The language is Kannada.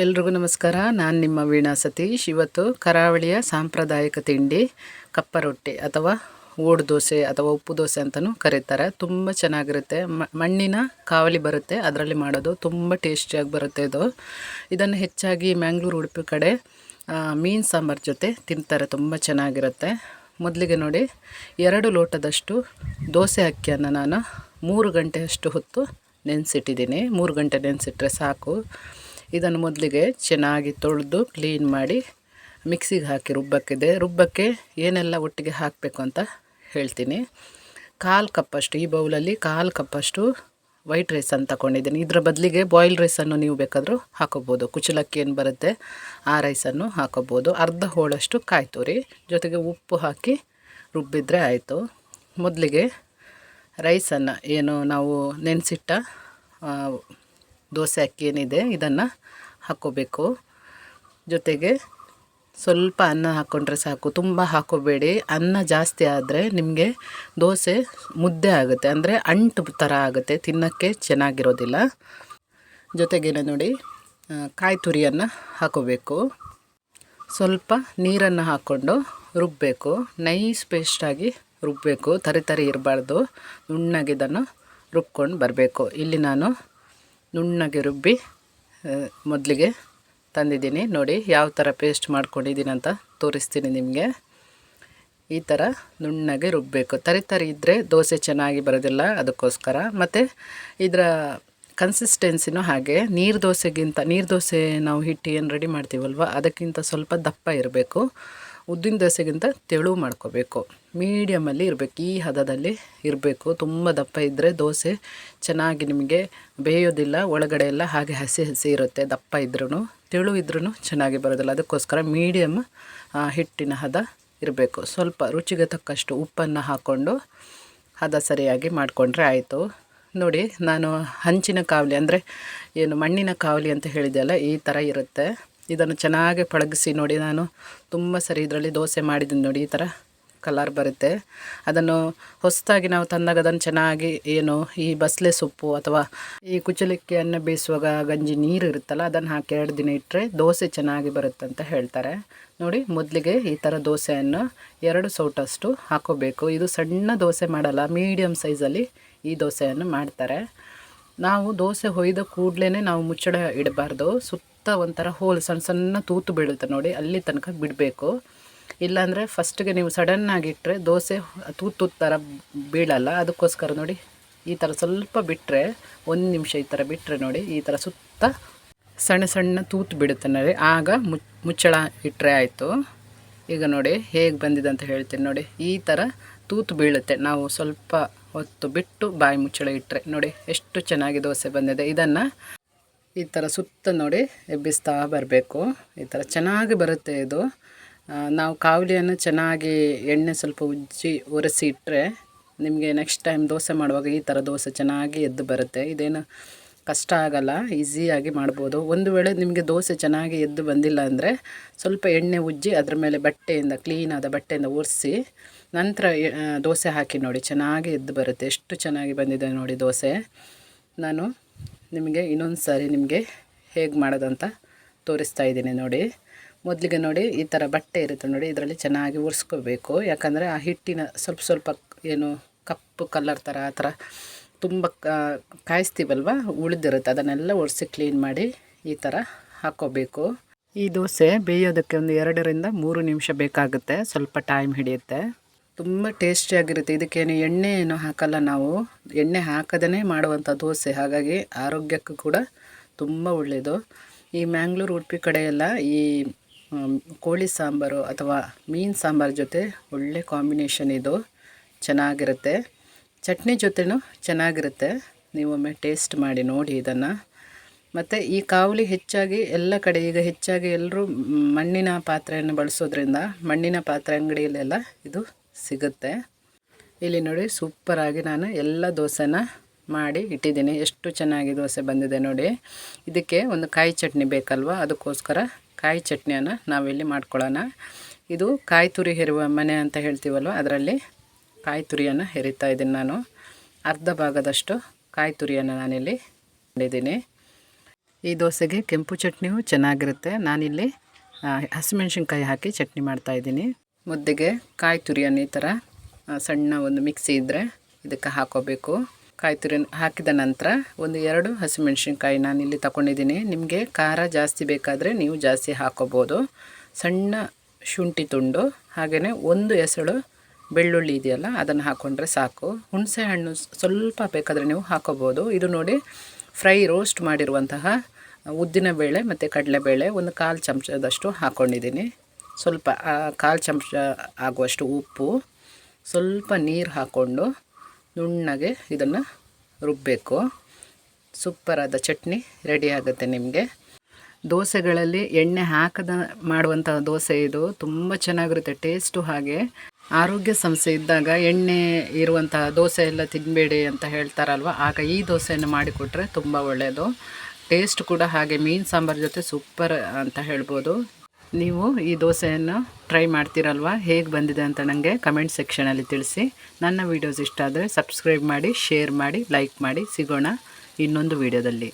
ಎಲ್ರಿಗೂ ನಮಸ್ಕಾರ. ನಾನು ನಿಮ್ಮ ವೀಣಾ ಸತೀಶ್. ಇವತ್ತು ಕರಾವಳಿಯ ಸಾಂಪ್ರದಾಯಿಕ ತಿಂಡಿ ಕಪ್ಪ ರೊಟ್ಟಿ ಅಥವಾ ಓಡು ದೋಸೆ ಅಥವಾ ಉಪ್ಪು ದೋಸೆ ಅಂತಲೂ ಕರೀತಾರೆ. ತುಂಬ ಚೆನ್ನಾಗಿರುತ್ತೆ. ಮಣ್ಣಿನ ಕಾವಲಿ ಬರುತ್ತೆ, ಅದರಲ್ಲಿ ಮಾಡೋದು ತುಂಬ ಟೇಸ್ಟಿಯಾಗಿ ಬರುತ್ತೆ. ಇದನ್ನು ಹೆಚ್ಚಾಗಿ ಮ್ಯಾಂಗ್ಳೂರು, ಉಡುಪಿ ಕಡೆ ಮೀನು ಸಾಂಬಾರು ಜೊತೆ ತಿಂತಾರೆ, ತುಂಬ ಚೆನ್ನಾಗಿರುತ್ತೆ. ಮೊದಲಿಗೆ ನೋಡಿ, 2 ಲೋಟದಷ್ಟು ದೋಸೆ ಅಕ್ಕಿಯನ್ನು ನಾನು 3 ಗಂಟೆಯಷ್ಟು ಹೊತ್ತು ನೆನೆಸಿಟ್ಟಿದ್ದೀನಿ. 3 ಗಂಟೆ ನೆನೆಸಿಟ್ರೆ ಸಾಕು. ಇದನ್ನು ಮೊದಲಿಗೆ ಚೆನ್ನಾಗಿ ತೊಳೆದು ಕ್ಲೀನ್ ಮಾಡಿ ಮಿಕ್ಸಿಗೆ ಹಾಕಿ ರುಬ್ಬಕ್ಕೆ ಏನೆಲ್ಲ ಒಟ್ಟಿಗೆ ಹಾಕಬೇಕು ಅಂತ ಹೇಳ್ತೀನಿ. 1/4 ಕಪ್ಪಷ್ಟು, ಈ ಬೌಲಲ್ಲಿ 1/4 ಕಪ್ಪಷ್ಟು ವೈಟ್ ರೈಸನ್ನು ತಗೊಂಡಿದ್ದೀನಿ. ಇದರ ಬದಲಿಗೆ ಬಾಯ್ಲ್ ರೈಸನ್ನು ನೀವು ಬೇಕಾದರೂ ಹಾಕೋಬೋದು. ಕುಚಲಕ್ಕಿ ಏನು ಬರುತ್ತೆ ಆ ರೈಸನ್ನು ಹಾಕೋಬೋದು. ಅರ್ಧ ಹೋಳಷ್ಟು ಕಾಯಿ ತುರಿ ಜೊತೆಗೆ ಉಪ್ಪು ಹಾಕಿ ರುಬ್ಬಿದರೆ ಆಯಿತು. ಮೊದಲಿಗೆ ರೈಸನ್ನು ಏನು ನಾವು ನೆನೆಸಿಟ್ಟ ದೋಸೆ ಅಕ್ಕಿ ಏನಿದೆ ಇದನ್ನು ಹಾಕ್ಕೋಬೇಕು. ಜೊತೆಗೆ ಸ್ವಲ್ಪ ಅನ್ನ ಹಾಕ್ಕೊಂಡ್ರೆ ಸಾಕು, ತುಂಬ ಹಾಕೋಬೇಡಿ. ಅನ್ನ ಜಾಸ್ತಿ ಆದರೆ ನಿಮಗೆ ದೋಸೆ ಮುದ್ದೆ ಆಗುತ್ತೆ, ಅಂದರೆ ಅಂಟು ಥರ ಆಗುತ್ತೆ, ತಿನ್ನೋಕ್ಕೆ ಚೆನ್ನಾಗಿರೋದಿಲ್ಲ. ಜೊತೆಗೇನೆ ನೋಡಿ, ಕಾಯಿ ತುರಿಯನ್ನು ಹಾಕೋಬೇಕು. ಸ್ವಲ್ಪ ನೀರನ್ನು ಹಾಕ್ಕೊಂಡು ರುಬ್ಬಬೇಕು. ನೈಸ್ ಪೇಸ್ಟಾಗಿ ರುಬ್ಬಬೇಕು, ತರಿ ಇರಬಾರ್ದು. ನುಣ್ಣಗೆ ಇದನ್ನು ರುಬ್ಕೊಂಡು ಬರಬೇಕು. ಇಲ್ಲಿ ನಾನು ನುಣ್ಣಗೆ ರುಬ್ಬಿ ಮೊದಲಿಗೆ ತಂದಿದ್ದೀನಿ. ನೋಡಿ ಯಾವ ಥರ ಪೇಸ್ಟ್ ಮಾಡ್ಕೊಂಡಿದ್ದೀನಿ ಅಂತ ತೋರಿಸ್ತೀನಿ ನಿಮಗೆ. ಈ ಥರ ನುಣ್ಣಗೆ ರುಬ್ಬಬೇಕು. ತರಿ ಇದ್ದರೆ ದೋಸೆ ಚೆನ್ನಾಗಿ ಬರೋದಿಲ್ಲ, ಅದಕ್ಕೋಸ್ಕರ. ಮತ್ತು ಇದರ ಕನ್ಸಿಸ್ಟೆನ್ಸಿನೂ ಹಾಗೆ ನೀರು ದೋಸೆ ನಾವು ಹಿಟ್ಟು ಏನು ರೆಡಿ ಮಾಡ್ತೀವಲ್ವ ಅದಕ್ಕಿಂತ ಸ್ವಲ್ಪ ದಪ್ಪ ಇರಬೇಕು. ಉದ್ದಿನ ದೋಸೆಗಿಂತ ತೆಳು ಮಾಡ್ಕೋಬೇಕು. ಮೀಡಿಯಮಲ್ಲಿ ಇರಬೇಕು, ಈ ಹದದಲ್ಲಿ ಇರಬೇಕು. ತುಂಬ ದಪ್ಪ ಇದ್ದರೆ ದೋಸೆ ಚೆನ್ನಾಗಿ ನಿಮಗೆ ಬೇಯೋದಿಲ್ಲ, ಒಳಗಡೆ ಎಲ್ಲ ಹಾಗೆ ಹಸಿ ಇರುತ್ತೆ. ದಪ್ಪ ಇದ್ರೂ ತೆಳು ಇದ್ರೂ ಚೆನ್ನಾಗಿ ಬರೋದಿಲ್ಲ. ಅದಕ್ಕೋಸ್ಕರ ಮೀಡಿಯಮ್ ಹಿಟ್ಟಿನ ಹದ ಇರಬೇಕು. ಸ್ವಲ್ಪ ರುಚಿಗೆ ತಕ್ಕಷ್ಟು ಉಪ್ಪನ್ನು ಹಾಕ್ಕೊಂಡು ಹದ ಸರಿಯಾಗಿ ಮಾಡಿಕೊಂಡ್ರೆ ಆಯಿತು. ನೋಡಿ, ನಾನು ಹಂಚಿನ ಕಾವಲಿ, ಅಂದರೆ ಏನು ಮಣ್ಣಿನ ಕಾವಲಿ ಅಂತ ಹೇಳಿದೆಯಲ್ಲ, ಈ ಥರ ಇರುತ್ತೆ. ಇದನ್ನು ಚೆನ್ನಾಗಿ ಪಳಗಿಸಿ ನೋಡಿ, ನಾನು ತುಂಬ ಸರಿ ಇದರಲ್ಲಿ ದೋಸೆ ಮಾಡಿದ್ದೀನಿ. ನೋಡಿ, ಈ ಥರ ಕಲರ್ ಬರುತ್ತೆ. ಅದನ್ನು ಹೊಸದಾಗಿ ನಾವು ತಂದಾಗ ಅದನ್ನು ಚೆನ್ನಾಗಿ ಏನು ಈ ಬಸಳೆ ಸೊಪ್ಪು ಅಥವಾ ಈ ಕುಚಲಕ್ಕಿಯನ್ನು ಬೇಯಿಸುವಾಗ ಗಂಜಿ ನೀರು ಇರುತ್ತಲ್ಲ, ಅದನ್ನು ಹಾಕಿ 2 ದಿನ ಇಟ್ಟರೆ ದೋಸೆ ಚೆನ್ನಾಗಿ ಬರುತ್ತೆ ಅಂತ ಹೇಳ್ತಾರೆ. ನೋಡಿ, ಮೊದಲಿಗೆ ಈ ಥರ ದೋಸೆಯನ್ನು 2 ಸೌಟಷ್ಟು ಹಾಕೋಬೇಕು. ಇದು ಸಣ್ಣ ದೋಸೆ ಮಾಡಲ್ಲ, ಮೀಡಿಯಮ್ ಸೈಜಲ್ಲಿ ಈ ದೋಸೆಯನ್ನು ಮಾಡ್ತಾರೆ. ನಾವು ದೋಸೆ ಹೊಯ್ದ ಕೂಡಲೇ ನಾವು ಮುಚ್ಚಳ ಇಡಬಾರ್ದು. ಸುತ್ತ ಒಂಥರ ಹೋಲ್ ಸಣ್ಣ ತೂತು ಬೀಳುತ್ತೆ ನೋಡಿ, ಅಲ್ಲಿ ತನಕ ಬಿಡಬೇಕು. ಇಲ್ಲಾಂದರೆ ಫಸ್ಟಿಗೆ ನೀವು ಸಡನ್ನಾಗಿ ಇಟ್ಟರೆ ದೋಸೆ ತೂತು ಥರ ಬೀಳಲ್ಲ. ಅದಕ್ಕೋಸ್ಕರ ನೋಡಿ, ಈ ಥರ ಸ್ವಲ್ಪ ಬಿಟ್ಟರೆ, 1 ನಿಮಿಷ ಈ ಥರ ಬಿಟ್ಟರೆ ನೋಡಿ, ಈ ಥರ ಸುತ್ತ ಸಣ್ಣ ತೂತು ಬಿಡುತ್ತೆ ನೋಡಿ, ಆಗ ಮುಚ್ಚಳ ಇಟ್ಟರೆ ಆಯಿತು. ಈಗ ನೋಡಿ ಹೇಗೆ ಬಂದಿದೆ ಅಂತ ಹೇಳ್ತೀನಿ ನೋಡಿ. ಈ ಥರ ತೂತು ಬೀಳುತ್ತೆ. ನಾವು ಸ್ವಲ್ಪ ಹೊತ್ತು ಬಿಟ್ಟು ಬಾಯಿ ಮುಚ್ಚಳ ಇಟ್ಟರೆ ನೋಡಿ ಎಷ್ಟು ಚೆನ್ನಾಗಿ ದೋಸೆ ಬಂದಿದೆ. ಇದನ್ನು ಈ ಥರ ಸುತ್ತ ನೋಡಿ ಎಬ್ಬಿಸ್ತಾ ಬರಬೇಕು. ಈ ಥರ ಚೆನ್ನಾಗಿ ಬರುತ್ತೆ ಇದು. ನಾವು ಕಾವಲಿಯನ್ನು ಚೆನ್ನಾಗಿ ಎಣ್ಣೆ ಸ್ವಲ್ಪ ಒರೆಸಿ ಇಟ್ಟರೆ ನಿಮಗೆ ನೆಕ್ಸ್ಟ್ ಟೈಮ್ ದೋಸೆ ಮಾಡುವಾಗ ಈ ಥರ ದೋಸೆ ಚೆನ್ನಾಗಿ ಎದ್ದು ಬರುತ್ತೆ. ಇದೇನು ಕಷ್ಟ ಆಗಲ್ಲ, ಈಸಿಯಾಗಿ ಮಾಡ್ಬೋದು. ಒಂದು ವೇಳೆ ನಿಮಗೆ ದೋಸೆ ಚೆನ್ನಾಗಿ ಎದ್ದು ಬಂದಿಲ್ಲ ಅಂದರೆ ಸ್ವಲ್ಪ ಎಣ್ಣೆ ಉಜ್ಜಿ ಅದ್ರ ಮೇಲೆ ಕ್ಲೀನಾದ ಬಟ್ಟೆಯಿಂದ ಒರೆಸಿ ನಂತರ ದೋಸೆ ಹಾಕಿ ನೋಡಿ, ಚೆನ್ನಾಗಿ ಎದ್ದು ಬರುತ್ತೆ. ಎಷ್ಟು ಚೆನ್ನಾಗಿ ಬಂದಿದೆ ನೋಡಿ ದೋಸೆ. ನಾನು ನಿಮಗೆ ಇನ್ನೊಂದು ಸಾರಿ ನಿಮಗೆ ಹೇಗೆ ಮಾಡೋದಂತ ತೋರಿಸ್ತಾ ಇದ್ದೀನಿ ನೋಡಿ. ಮೊದಲಿಗೆ ನೋಡಿ, ಈ ಥರ ಬಟ್ಟೆ ಇರುತ್ತೆ ನೋಡಿ, ಇದರಲ್ಲಿ ಚೆನ್ನಾಗಿ ಒರೆಸ್ಕೋಬೇಕು. ಯಾಕಂದರೆ ಆ ಹಿಟ್ಟಿನ ಸ್ವಲ್ಪ ಏನು ಕಪ್ಪು ಕಲರ್ ಥರ ಆ ಥರ ತುಂಬ ಕಾಯಿಸ್ತೀವಲ್ವ, ಉಳಿದಿರುತ್ತೆ. ಅದನ್ನೆಲ್ಲ ಒರೆಸಿ ಕ್ಲೀನ್ ಮಾಡಿ ಈ ಥರ ಹಾಕ್ಕೋಬೇಕು. ಈ ದೋಸೆ ಬೇಯೋದಕ್ಕೆ ಒಂದು 2ರಿಂದ 3 ನಿಮಿಷ ಬೇಕಾಗುತ್ತೆ, ಸ್ವಲ್ಪ ಟೈಮ್ ಹಿಡಿಯುತ್ತೆ. ತುಂಬ ಟೇಸ್ಟಿಯಾಗಿರುತ್ತೆ. ಇದಕ್ಕೇನು ಎಣ್ಣೆ ಏನು ಹಾಕಲ್ಲ, ನಾವು ಎಣ್ಣೆ ಹಾಕದೇ ಮಾಡುವಂಥ ದೋಸೆ. ಹಾಗಾಗಿ ಆರೋಗ್ಯಕ್ಕೂ ಕೂಡ ತುಂಬ ಒಳ್ಳೆಯದು. ಈ ಮ್ಯಾಂಗ್ಳೂರು, ಉಡುಪಿ ಕಡೆ ಎಲ್ಲ ಈ ಕೋಳಿ ಸಾಂಬಾರು ಅಥವಾ ಮೀನು ಸಾಂಬಾರು ಜೊತೆ ಒಳ್ಳೆ ಕಾಂಬಿನೇಷನ್ ಇದು, ಚೆನ್ನಾಗಿರುತ್ತೆ. ಚಟ್ನಿ ಜೊತೆನೂ ಚೆನ್ನಾಗಿರುತ್ತೆ. ನೀವೊಮ್ಮೆ ಟೇಸ್ಟ್ ಮಾಡಿ ನೋಡಿ ಇದನ್ನು. ಮತ್ತು ಈ ಕಾವಲಿ ಹೆಚ್ಚಾಗಿ ಎಲ್ಲ ಕಡೆ ಈಗ ಹೆಚ್ಚಾಗಿ ಎಲ್ಲರೂ ಮಣ್ಣಿನ ಪಾತ್ರೆಯನ್ನು ಬಳಸೋದ್ರಿಂದ ಮಣ್ಣಿನ ಪಾತ್ರೆ ಅಂಗಡಿಯಲ್ಲೆಲ್ಲ ಇದು ಸಿಗುತ್ತೆ. ಇಲ್ಲಿ ನೋಡಿ, ಸೂಪರಾಗಿ ನಾನು ಎಲ್ಲ ದೋಸೆನ ಮಾಡಿ ಇಟ್ಟಿದ್ದೀನಿ. ಎಷ್ಟು ಚೆನ್ನಾಗಿ ದೋಸೆ ಬಂದಿದೆ ನೋಡಿ. ಇದಕ್ಕೆ ಒಂದು ಕಾಯಿ ಚಟ್ನಿ ಬೇಕಲ್ವ, ಅದಕ್ಕೋಸ್ಕರ ಕಾಯಿ ಚಟ್ನಿಯನ್ನು ನಾವಿಲ್ಲಿ ಮಾಡ್ಕೊಳ್ಳೋಣ. ಇದು ಕಾಯಿ ತುರಿ ಹೆರುವ ಮನೆ ಅಂತ ಹೇಳ್ತೀವಲ್ವ, ಅದರಲ್ಲಿ ಕಾಯಿ ತುರಿಯನ್ನು ಹೆರಿತಾ ಇದ್ದೀನಿ ನಾನು. ಅರ್ಧ ಭಾಗದಷ್ಟು ಕಾಯಿ ತುರಿಯನ್ನು ನಾನಿಲ್ಲಿ ಮಾಡಿದ್ದೀನಿ. ಈ ದೋಸೆಗೆ ಕೆಂಪು ಚಟ್ನಿಯೂ ಚೆನ್ನಾಗಿರುತ್ತೆ. ನಾನಿಲ್ಲಿ ಹಸಿಮೆಣ್ಸಿನ್ಕಾಯಿ ಹಾಕಿ ಚಟ್ನಿ ಮಾಡ್ತಾಯಿದ್ದೀನಿ. ಮುದ್ದೆಗೆ ಕಾಯಿ ತುರಿಯನ್ನು ಈ ಥರ ಸಣ್ಣ ಒಂದು ಮಿಕ್ಸಿ ಇದ್ದರೆ ಇದಕ್ಕೆ ಹಾಕೋಬೇಕು. ಕಾಯಿ ತುರಿ ಹಾಕಿದ ನಂತರ ಒಂದು 2 ಹಸಿಮೆಣ್ಸಿನ್ಕಾಯಿ ನಾನಿಲ್ಲಿ ತಗೊಂಡಿದ್ದೀನಿ. ನಿಮಗೆ ಖಾರ ಜಾಸ್ತಿ ಬೇಕಾದರೆ ನೀವು ಜಾಸ್ತಿ ಹಾಕೋಬೋದು. ಸಣ್ಣ ಶುಂಠಿ ತುಂಡು, ಹಾಗೆಯೇ 1 ಎಸಳು ಬೆಳ್ಳುಳ್ಳಿ ಇದೆಯಲ್ಲ ಅದನ್ನು ಹಾಕ್ಕೊಂಡ್ರೆ ಸಾಕು. ಹುಣಸೆ ಹಣ್ಣು ಸ್ವಲ್ಪ ಬೇಕಾದರೆ ನೀವು ಹಾಕೋಬೋದು. ಇದು ನೋಡಿ ಫ್ರೈ ರೋಸ್ಟ್ ಮಾಡಿರುವಂತಹ ಉದ್ದಿನಬೇಳೆ ಮತ್ತು ಕಡಲೆಬೇಳೆ ಒಂದು 1/4 ಚಮಚದಷ್ಟು ಹಾಕ್ಕೊಂಡಿದ್ದೀನಿ. ಸ್ವಲ್ಪ 1/4 ಚಮಚ ಆಗುವಷ್ಟು ಉಪ್ಪು, ಸ್ವಲ್ಪ ನೀರು ಹಾಕ್ಕೊಂಡು ನುಣ್ಣಗೆ ಇದನ್ನು ರುಬ್ಬಬೇಕು. ಸೂಪರಾದ ಚಟ್ನಿ ರೆಡಿ ಆಗುತ್ತೆ ನಿಮಗೆ. ದೋಸೆಗಳಲ್ಲಿ ಎಣ್ಣೆ ಹಾಕದ ಮಾಡುವಂಥ ದೋಸೆ ಇದು ತುಂಬ ಚೆನ್ನಾಗಿರುತ್ತೆ ಟೇಸ್ಟು. ಹಾಗೆ ಆರೋಗ್ಯ ಸಮಸ್ಯೆ ಇದ್ದಾಗ ಎಣ್ಣೆ ಇರುವಂತಹ ದೋಸೆ ಎಲ್ಲ ತಿನ್ನಬೇಡಿ ಅಂತ ಹೇಳ್ತಾರಲ್ವ, ಆಗ ಈ ದೋಸೆಯನ್ನು ಮಾಡಿಕೊಟ್ರೆ ತುಂಬ ಒಳ್ಳೆಯದು. ಟೇಸ್ಟ್ ಕೂಡ ಹಾಗೆ ಮೀನು ಸಾಂಬಾರು ಜೊತೆ ಸೂಪರ್ ಅಂತ ಹೇಳ್ಬೋದು. ನೀವು ಈ ದೋಸೆಯನ್ನು ಟ್ರೈ ಮಾಡ್ತೀರಲ್ವ, ಹೇಗೆ ಬಂದಿದೆ ಅಂತ ನನಗೆ ಕಮೆಂಟ್ ಸೆಕ್ಷನಲ್ಲಿ ತಿಳಿಸಿ. ನನ್ನ ವೀಡಿಯೋಸ್ ಇಷ್ಟ ಆದರೆ ಸಬ್ಸ್ಕ್ರೈಬ್ ಮಾಡಿ, ಶೇರ್ ಮಾಡಿ, ಲೈಕ್ ಮಾಡಿ. ಸಿಗೋಣ ಇನ್ನೊಂದು ವೀಡಿಯೋದಲ್ಲಿ.